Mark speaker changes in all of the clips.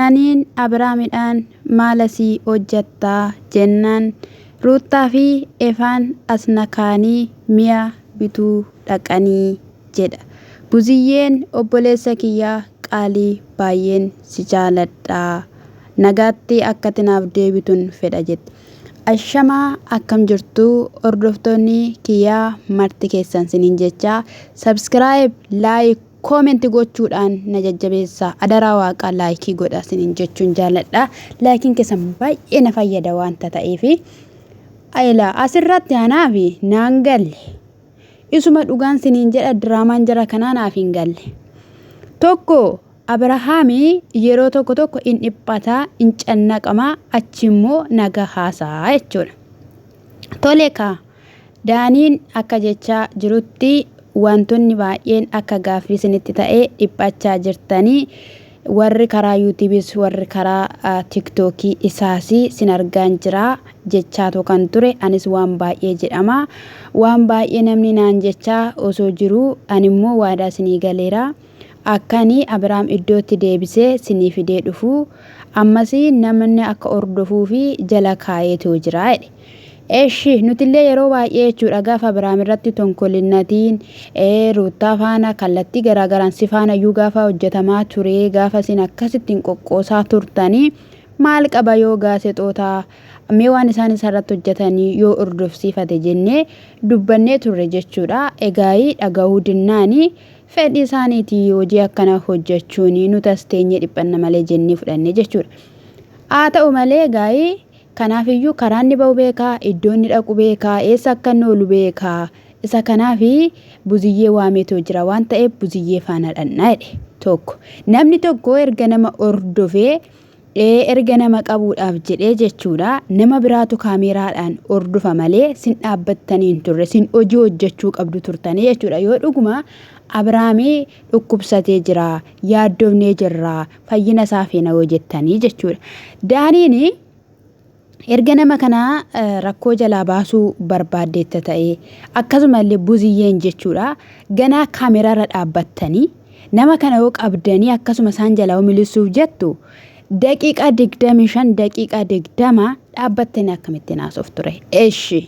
Speaker 1: Daaniin Abrahaamidhaan maalasii hojjattaa jennaan Ruuttaa fi Efaan asnakaanii mi'a bituu dhaqanii jedha. Buziyyeen obboleessa kiyyaa qaalii baay'een si jaaladhaa. Nagaatti akka tinaaf deebituun fedha jette. Ashamaa akkam jirtu hordoftoonni kiyyaa marti keessan siniin jecha subscribe, like, comment gochuudhaan na jajjabeessaa. Adaraa waaqa like godha siniin jechuun jaaladha. Likein keessan baay'ee na fayyada waanta ta'eefi ayla asirratti anaafi naan galle. Isuma dhugaan siniin jedha diraamaan jara kanaa naaf hin galle. Tokko Abrahaami yeroo tokko in dhiphataa in cannaqamaa achimmoo naga haasaa jechuudha. Toleeka Daaniin akka jechaa jirutti wantoonni baay'een akka gaaffii isinitti ta'ee dhiphachaa jirtanii warri karaa YouTube's warri karaa TikTokii isaasi sin argaan jira jechaa kan ture. Anis waan baay'ee jedhama waan baay'ee namni naan jechaa osoo jiru animmoo waadaa sinii galeera. Akkani Abrahaam iddootti deebisee sinii fidee dhufu ammasi namni akka ordofuu fi jala kaayeetu jira jedhe. Eeshi nutillee yeroo baay'ee jechuudha gaafa Abrahaam irratti tonkolinnatiin Ruuttaa faana kallattii garaagaraan si faana iyyuu gaafa hojjetamaa ture gaafa sin akkasittiin qoqqoosaa turtanii maal qaba yoo gaazexootaa mee waan isaan isarratti hojjetanii yoo ordofsiifate jennee dubbannee turre jechuudha. Egaayii dhagahuu dinnaanii fedhii isaaniitii hojii akkana hojjechuun nutas teenyee dhiphanna malee jennee fudhanne jechuudha. Haa ta'u malee gaayii kanaaf iyyuu karaan ni ba'u beekaa, iddoon ni dhaqu beekaa, eessa akka inni oolu beekaa. Isa kanaafi buziyyee waameetoo jira waan ta'eef buziyyee faana dhannaa jedhe. Tokko namni tokko erga nama ordofee erga nama qabuudhaaf jedhee jechuudha nama biraatu kaameraadhaan ordofa malee sin dhaabbattanii hin turre sin hojii hojjechuu qabdu turtanii jechuudha. Yoo dhuguma Abrahaamii dhukkubsatee jira yaaddoofnee jirra fayyina isaa feena yoo jettanii jechuudha. Daaniin erga nama kana rakkoo jalaa baasuu barbaaddeetta ta'ee akkasumallee buziyyeen jechuudha ganaa kaameraarra dhaabbattanii nama kana yoo qabdanii akkasuma isaan jalaa milisuuf jettu daqiiqaa 25 daqiiqaa 20 dhaabbattanii akkamittiin haasoftu ture. Eeshi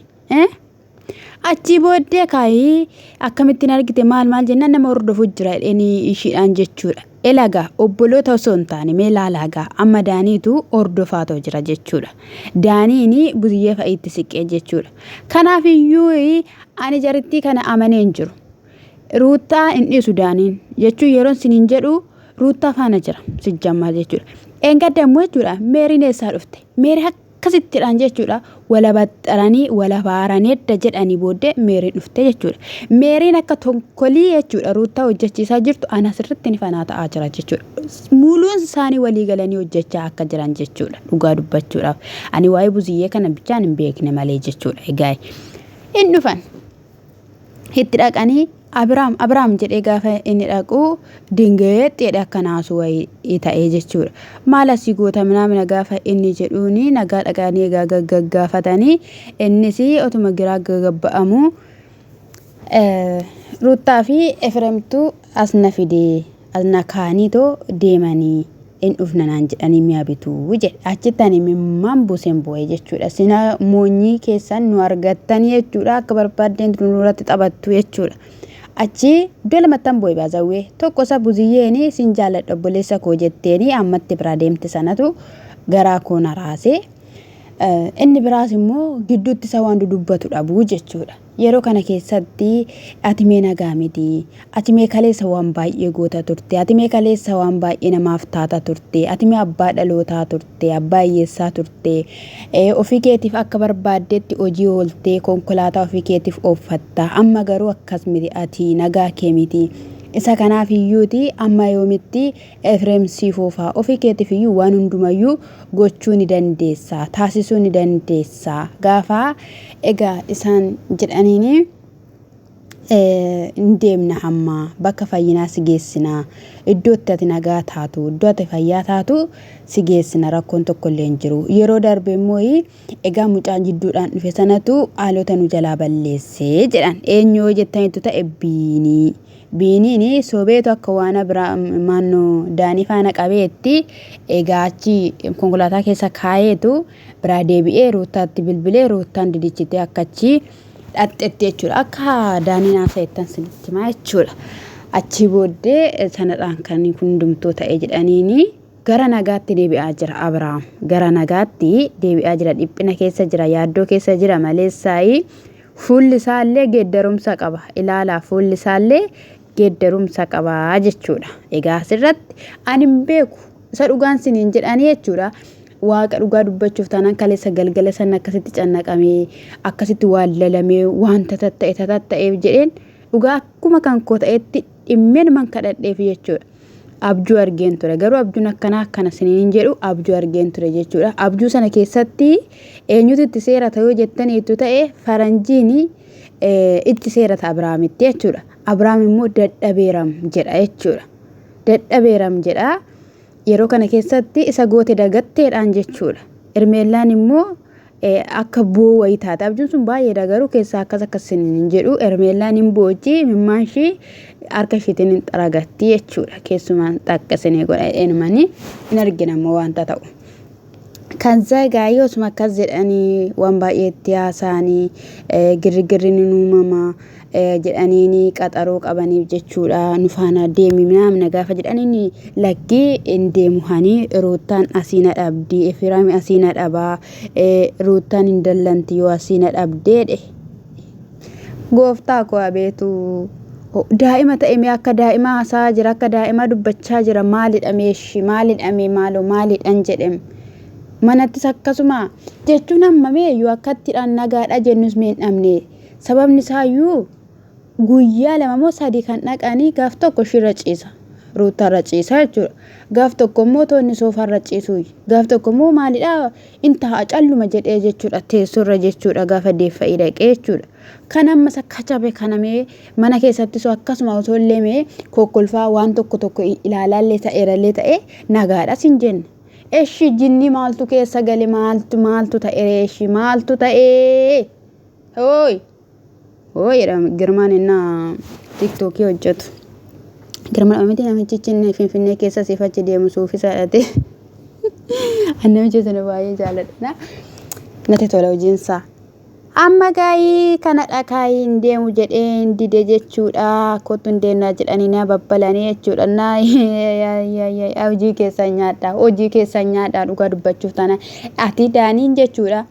Speaker 1: achi booddee kaayii akkamittiin argite maal jennaan nama hordofu jira jedhanii ishiidhaan jechuudha. Elagaa obboloota osoo hin taane mee laalagaa amma Daaniitu hordofaatoo jira jechuudha. Daaniin buziyyee fa'iitti siqee jechuudha. Kanaaf iyyuu ani jarittii kana amanee hin jiru. Ruuttaa hin dhiisu Daaniin jechuun yeroon siniin jedhu Ruuttaa faana jira sijjammaa jechuudha. Engadammoo jechuudha meeriin eessaa dhufte? Meerii akkasittidhaan jechuudha wala baxxaranii wala baaranii edda jedhanii booddee meeriin dhufte jechuudha. Meeriin akka tonkolii jechuudha Ruuttaa hojjechiisaa jirtu anas irratti ni fanaa ta'aa jira jechuudha. Muluun isaanii walii galanii hojjechaa akka jiran jechuudha dhugaa dubbachuudhaaf. Ani waa'ee buziyyee kana bichaan hin beekne malee jechuudha. Egaa hin dhufan itti dhaqanii Abrahaam jedhee gaafa inni dhaqu dingeettiidha akka naasu wayii ta'ee jechuudha. Maal asii goota namna gaafa inni jedhuuni nagaa dhaqanii egaa gaggaafatanii innis otuma giraa gagabba'amu Ruuttaa fi Efreemtu asna fidee asna kaaniitoo deemanii in dhufna naan jedhanii mi'a bituu jedhe. Achitti ani mimmaan buuseen bu'ee jechuudha. Sina moonyii keessan nu argattanii jechuudha akka barbaaddeen nurratti taphattu jechuudha. Achi iddoo lamattan bu'ee baazawwee tokko isa buziyyeeni sin jaaladha obboleessa koo jetteeni ammatti bira deemte sanatu garaa koo na raasee inni biraas immoo gidduutti isa waan dubbatu dhabu jechuudha. Yeroo kana keessatti ati mee nagaa miti, ati mee kaleessa waan baay'ee goota turte, ati mee kaleessa waan baay'ee namaaf taata turte, ati mee abbaa dhalootaa turte, abbaa hiyyeessaa turte, ofii keetiif akka barbaaddetti hojii ooltee konkolaataa ofii keetiif ooffatta. Amma garuu akkas miti ati nagaa kee miti. Isa kanaaf iyyuuti amma yoomitti Efreem siifoofaa ofii keetiif iyyuu waan hundumayyuu gochuu ni dandeessa, taasisuu ni dandeessa. Gaafa egaa isaan jedhaniini deemna hamma bakka fayyinaa si geessina, iddootti ati nagaa taatu, iddoo ati fayyaa taatu si geessina, rakkoon tokko illee hin jiru. Yeroo darbe immoo egaa mucaan jidduudhaan dhufe sanatu haalota nu jalaa balleessee jedhan. Eenyoo jettanitu ta'e biiniin sobeetu akka waan biraa maannoo daanii faana qabeetti egaachi konkolaataa keessa kaayeetu biraa deebi'ee ruutaatti bilbilee ruutaan didichitee akkachi dhaxxetti jechuudha. Akka daanii naasa'ettan sinitti maa jechuudha. Achi booddee sanadhaan kan hundumtuu ta'e jedhaniini gara nagaatti deebi'aa jira Abrahaam. Gara nagaatti deebi'aa jira, dhiphina keessa jira, yaaddoo keessa jira maleessaayi fuulli isaallee geeddarumsa qaba. Ilaalaa fuulli isaallee geeddarumsa qaba jechuudha. Egaa asirratti ani hin beeku isa dhugaan siniin jedhanii jechuudha. Waaqa dhugaa dubbachuuf taanaan kaleessa galgala sana akkasitti cannaqamee akkasitti wallalamee wanta tatta'eef jedheen dhugaa akkuma kan koo ta'etti dhimmeen man kadhadheef jechuudha. Abjuu argeen ture, garuu abjuun akkana siniin jedhu abjuu argeen ture jechuudha. Abjuu sana keessatti eenyutu itti seerata yoo jettaniitu ta'e faranjiin itti seerata Abrahaamitti jechuudha. Abrahaam immoo dadhabeeram jedha jechuudha. Dadhabeeram jedha. Yeroo kana keessatti isa goote dagatteedhaan jechuudha. Ermeellaan immoo akka boo wayii taate. Abjuun sun baay'eedha, garuu keessaa akkasiniin jedhu Ermeellaan hin booji mimmaan ishii harka ishiitiin hin xaragatti jechuudha. Keessumaan xaqqasinee godhanii hin argina immoo wanta ta'u. Kan zagaayii osuma akkas jedhanii waan baay'eetti haasa'anii girgirri ni uumama jedhanii qaxaroo qabaniif jechuudha. Nu faana deemi naamna gaafa jedhanii laggii hin deemuhanii ruutaan asiina dhabdii Efiraami asiina dhabaa ruutaan hin dallanti yoo asiina dhabdeedhe gooftaa koo abeetu daa'ima ta'e akka daa'ima haasaa jira, akka daa'ima dubbachaa jira. Maalidhame maaloo maalidhan jedhem manattis akkasuma jechuun hammameeyyuu akkattidhaan nagaadha jennus mee hin dhabne. Sababni isaayyuu guyyaa 2 moo 3 kan dhaqanii gaaf tokko shirra ciisa, ruutarra ciisa jechuudha. Gaaf tokko immoo toonni soofarra ciisu, gaaf tokko immoo maalidha intaa calluma jedhee jechuudha, teessorra jechuudha gaafa deeffa'ii dhaqee jechuudha. Kan ammas akka cabe kanamee mana keessattis akkasuma osoo illee kokkolfaa waan tokko ilaalaallee ta'eerallee ta'e nagaadhas hin jenne. Eshi jinni maaltu keessa gale maaltu ta'e eshi maaltu ta'e hooy jedhama Girmaan innaa tiktokii hojjetu. Girmaan amiti namichi Finfinnee keessa sifachi deemu suufisa dhate. Namichi sana baay'ee jaaladha. Natti tola hojiinsaa. Amma gaayii kana dhakaayii hin deemu jedhee hin dide jechuudha. Kottu hin deemnaa jedhanii na babbalanii jechuudha. Hojii keessan nyaadhaa dhugaa dubbachuuf taana ati daaniin jechuudha.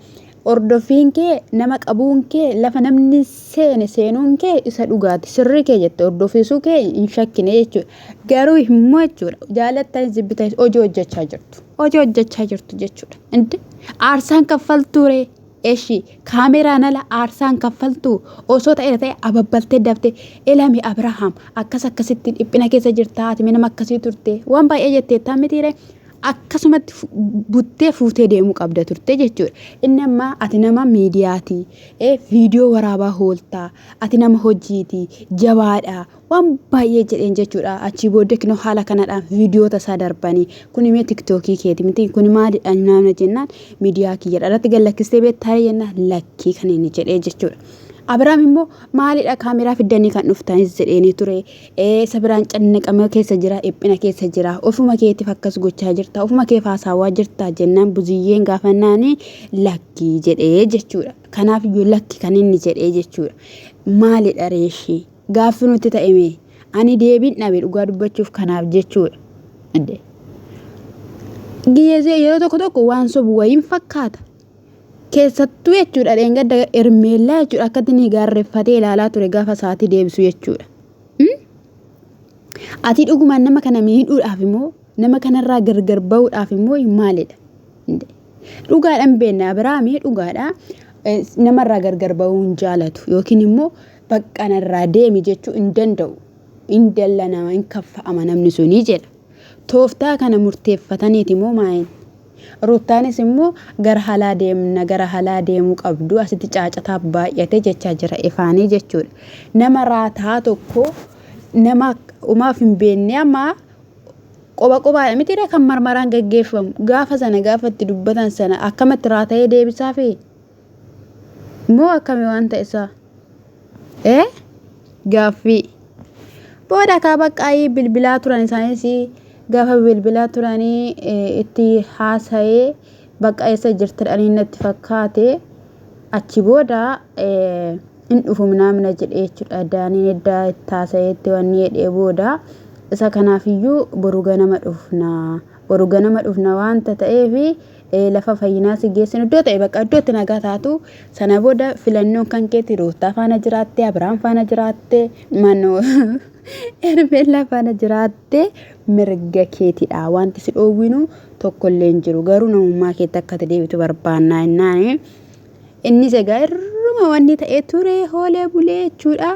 Speaker 1: Ordofiin kee nama qabuun kee lafa namni seenuun kee isa dhugaati. Sirrii kee jette ordofisuu kee hin shakkine jechuudha. Garuu immoo jechuudha jaalattan zibbitan hojii hojjechaa jirtu jechuudha. Indi aarsaan kaffaltuure eshi kaameraan ala aarsaan kaffaltuu osoo ta'e ababbaltee dafte ilami Abrahaam akkasitti dhiphina keessa jirta ati nama akkasii turte waan baay'ee jettee taamitiire akkasumatti buttee fuutee deemuu qabda turte jechuudha. Inni amma ati nama miidiyaati, viidiyoo waraabaa hooltaa, ati nama hojiiti, jabaadha waan baay'ee jedheen jechuudha. Achii booddee kinoo haala kanadhaan viidiyoota isaa darbanii kun immoo tiktookii keeti miti kun maalidha naamna jennaan miidiyaa kiyya irratti gallakkistee beektaa jennaan lakkii kan inni jedhee jechuudha. Abrahaam immoo maalidha kaameraa fiddanii kan dhuftanis jedheenii ture. Isa biraan cannaqama keessa jira, dhiphina keessa jira. Ofuma keetiif akkas gochaa jirta, ofuma kee haasaawaa jirta jennaan buziyyeen gaafannaanii lakkii jedhee jechuudha. Kanaaf iyyuu lakki kan inni jedhee jechuudha. Maalidha reeshii gaafi nuti ta'ime ani deebiin dhabe dhugaa dubbachuuf kanaaf jechuudha. Giyeesee yeroo tokko waan sobu wayiin fakkaata. Keessattuu jechuudha dheengadda Ermeellaa jechuudha akkatti ni gaarreeffatee ilaalaa ture gaafa sa'aatii deebisu jechuudha. Ati dhugumaan nama kana miidhuudhaaf immoo nama kanarraa gargar ba'uudhaaf immoo maalidha? Dhugaadhaan beekna Abrahaamii dhugaadhaa namarraa gargar ba'uu hin jaalatu yookiin immoo baqqanarraa deemi jechuu hin danda'u. Hin dalla nama hin kaffa'ama namni sunii jedha. Tooftaa kana murteeffataniiti immoo maayin? Ruutaanis immoo gara halaa deemuu qabdu asitti caacataa baay'ate jechaa jira ifaanii jechuudha. Nama raataa tokko nama umaaf hin beekne amma qobaadha mitiidha kan marmaraan gaggeeffamu gaafa sana gaafatti dubbatan sana akkamatti raata'ee deebisaafi moo akkami waan ta'esaa gaaffii booda kaa baqqaayii bilbilaa turan isaanis gaafa bilbilaa turanii itti haasa'ee bakka eessa jirta jedhanii natti fakkaate achi booda in dhufu naamna jedhee jechuudha daanii eddaa itti haasa'eetti wanni jedhee booda isa kanaafiyyuu boru ganama dhufna waanta ta'eefi lafa fayyinaa si geessin iddoo ta'e bakka iddootti nagaa taatu sana booda filannoon kan keetti Ruutaa faana jiraatte Abiraam faana jiraatte manoo Ermeellaa faana jiraatte mirga keetidha wanti si dhoowwinu tokkollee hin jiru garuu namummaa keetti akka deebitu barbaannaa jennaani inni egaa irruma wanni ta'ee ture hoolee bulee jechuudha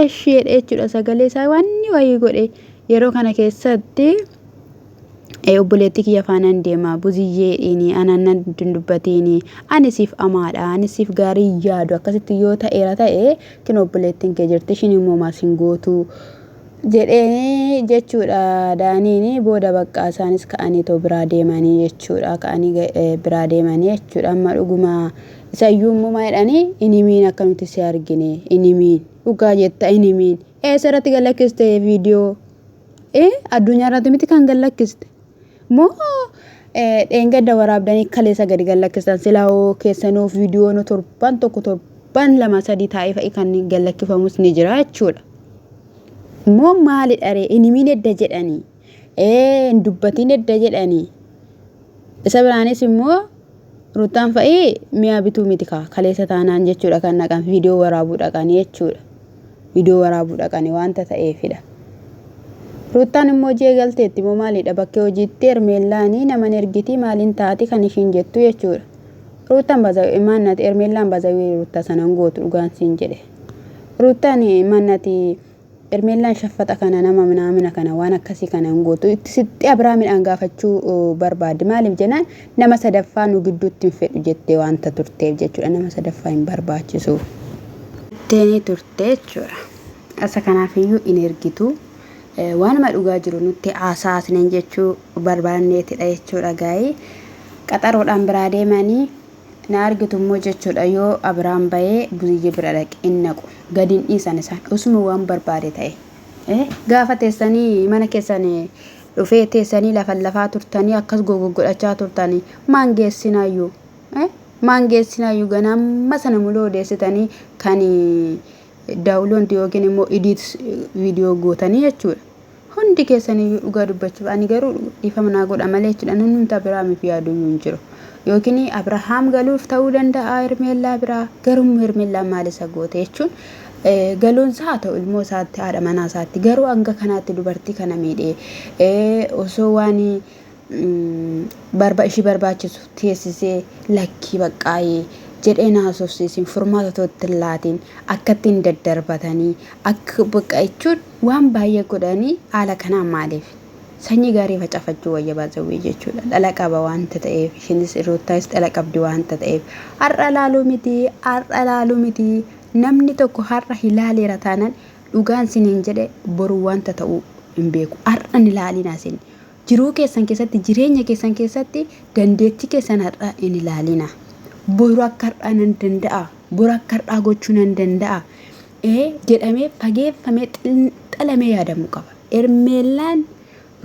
Speaker 1: esheedha jechuudha sagalee isaa wanni wayii godhe yeroo kana keessatti obboleettii kiyya faanaan deema buziyyeedhiini anannan dubbatini anisiif amaadha anisiif gaarii yaadu akkasitti yoo ta'eera ta'e kin obboleettiin kee jirti ishiin immoo maasin gootu jedhee jechuudha daaniini booda bakka isaanis ka'anii too biraa deemanii jechuudha ka'anii biraa deemanii jechuudha amma dhuguma isayyuu immoo maayidhanii inimiin akka nuti si argine inimiin dhugaa jetta inimiin eessarratti gallakkiste viidiyoo addunyaa irratti miti kan gallakkiste moo dheengadda waraabdanii kaleessa gadi gallakkistan silaa keessanuuf viidiyoon torban tokko torban 2-3 taa'ee fa'i kan gallakkifamus ni jira jechuudha moo maali dharee inimiin edda jedhanii dubbatiin edda jedhanii isa biraanis immoo Ruutaan fa'i mi'a bituu miti kaleessa taanaan jechuudha kan naqan viidiyoo waraabuu dhaqanii jechuudha viidiyoo waraabuu dhaqanii waanta ta'eefidha Ruutaan immoo jeegalteetti moo maalidha bakkee hojiitti Ermeellaanii naman ergitii maaliin taati kan ishiin jettu jechuudha Ruutaan bazawee maannati Ermeellaan bazawee Ruutaa sanan gootu dhugaan siin jedhe Ruutaan maannati Ermeellaan shaffata kana nama naamina kana waan akkasii kana hin gootu itti sitti Abiraamidhaan gaafachuu barbaade maaliif jennaan nama sadaffaa nu gidduutti hin fedhu jettee waanta turteef jechuudha nama sadaffaa hin barbaachisu jettee turte jechuudha asa kanaafiyyuu in ergitu waanuma dhugaa jiru nutti haasaasnen jechuu barbaanneetidha jechuudha gaa'ii qaxaroodhaan biraa deemanii na argitu immoo jechuudha yoo Abiraam bahee buziyye bira dhaqe innaqu gadin dhiisan isaan usuma waan barbaade ta'e gaafa teessanii mana keessan dhufee teessanii lafaa turtanii akkas goggodhachaa turtanii maangeessinayyuu ganama sana muloo odeessitanii kan daawuloonti yookiin immoo edit viidiyoo gootanii jechuudha hundi keessanii dhugaa dubbachuuf ani garuu dhiifama naa godha malee jechuudha namni Abiraamiif yaadu hin jiru yookiin Abrahaam galuuf ta'uu danda'a Ermeellaa biraa garuu Ermeellaa maal isa goote jechuun galuunsaa haa ta'u ilmoo isaatti haadha manaa isaatti garuu hanga kanaatti dubartii kana miidhee osoo waan ishii barbaachisu teessisee lakkii baqqaayee jedhee naasofsiisin furmaata tootti laatiin akka ittiin daddarbatanii akka bakka jechuun waan baay'ee godhanii haala kanaan maaliif sanyii gaarii facafachuu wayya baazawee jechuudha dhala qaba waanta ta'eef ishinis Ruutaayis dhala qabdi waanta ta'eef har'a laaluu miti namni tokko har'a hilaaleera taanaan dhugaan siniin jedhe boru waanta ta'uu hin beeku har'a hin ilaalina sin jiruu keessan keessatti jireenya keessan keessatti dandeettii keessan har'a hin ilaalina boru akka har'a nan danda'a boru akka har'a gochuu nan danda'a jedhamee fageeffamee xinxalamee yaadamuu qaba Ermeellaan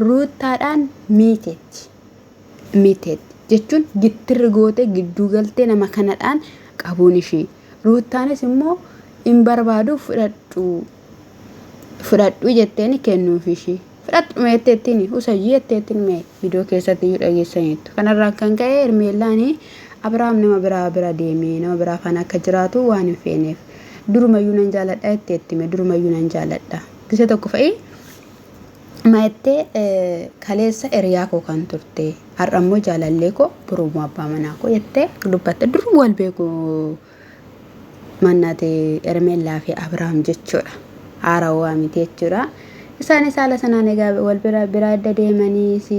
Speaker 1: Ruutaadhaan miiteetti jechuun gittirri goote gidduu galtee nama kanadhaan qabuun ishee Ruutaanis immoo hin barbaadu fudhadhu jetteen kennuuf ishee fudhadhu meetteettiin usayyii jetteettiin mee viidiyoo keessatti iyyuu dhageessaniitu kanarraa kan ka'e Ermeellaan Abiraam nama bira deemee nama biraa faana akka jiraatu waan hin feeneef durumayyuu nan jaaladha jetteettime durumayyuu nan jaaladha gisa tokko fa'i maattee kaleessa eriyaa koo kan turte har'a immoo jaalallee koo buruma abbaa manaa koo jettee dubbatte duruma wal beeku mannate Ermeellaa fi Abiraam jechuudha haarawaa miti jechuudha isaanis haala sanaan egaa wal bira adda deemanii si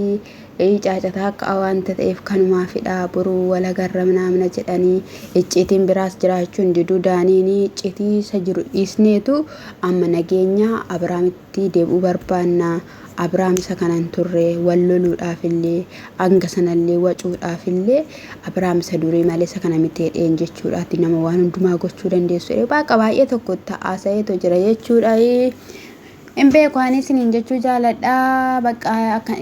Speaker 1: caacataa akka waanta ta'eef kanumaafidha boruu wal agarra naamna jedhanii icciitiin biraas jiraachuun diduu daaniini icciitii isa jiru dhiisneetu amma nageenya Abiraamitti deebi'uu barbaanna Abiraam isa kanan turre wal loluudhaafillee hanga sanallee wacuudhaafillee Abiraam isa durii malee isa kana miti dheen jechuudhaatti nama waan hundumaa gochuu dandeessu baay'ee tokko ta'aasa'eetu jira jechuudha hin beeku ani isiniin jechuu jaaladhaa bakka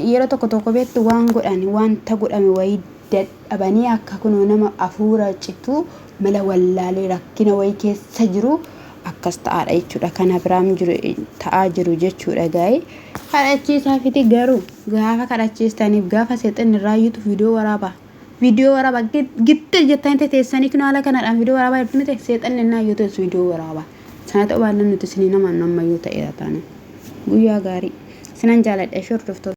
Speaker 1: yeroo tokko beektu waan godhani wanta godhame wayii dadhabanii akka kunoo nama afuura citu mala wallaalee rakkina wayii keessa jiru akkas ta'aadha jechuudha kana biraam jiru ta'aa jiru jechuudha gaa'e kadhachiisaa fiti garuu gaafa kadhachiistaniif gaafa seexanni raayyutu viidiyoo waraaba gitti jettanii teessanii kun haala kanaadhaan viidiyoo waraabaa hedduu ta'e seexanni naayyutu viidiyoo waraabaa sana ta'uu baannaan nuti isinii namaan ammayyuu ta'eera taane guyyaa gaarii sinan jaaladha shortoftoota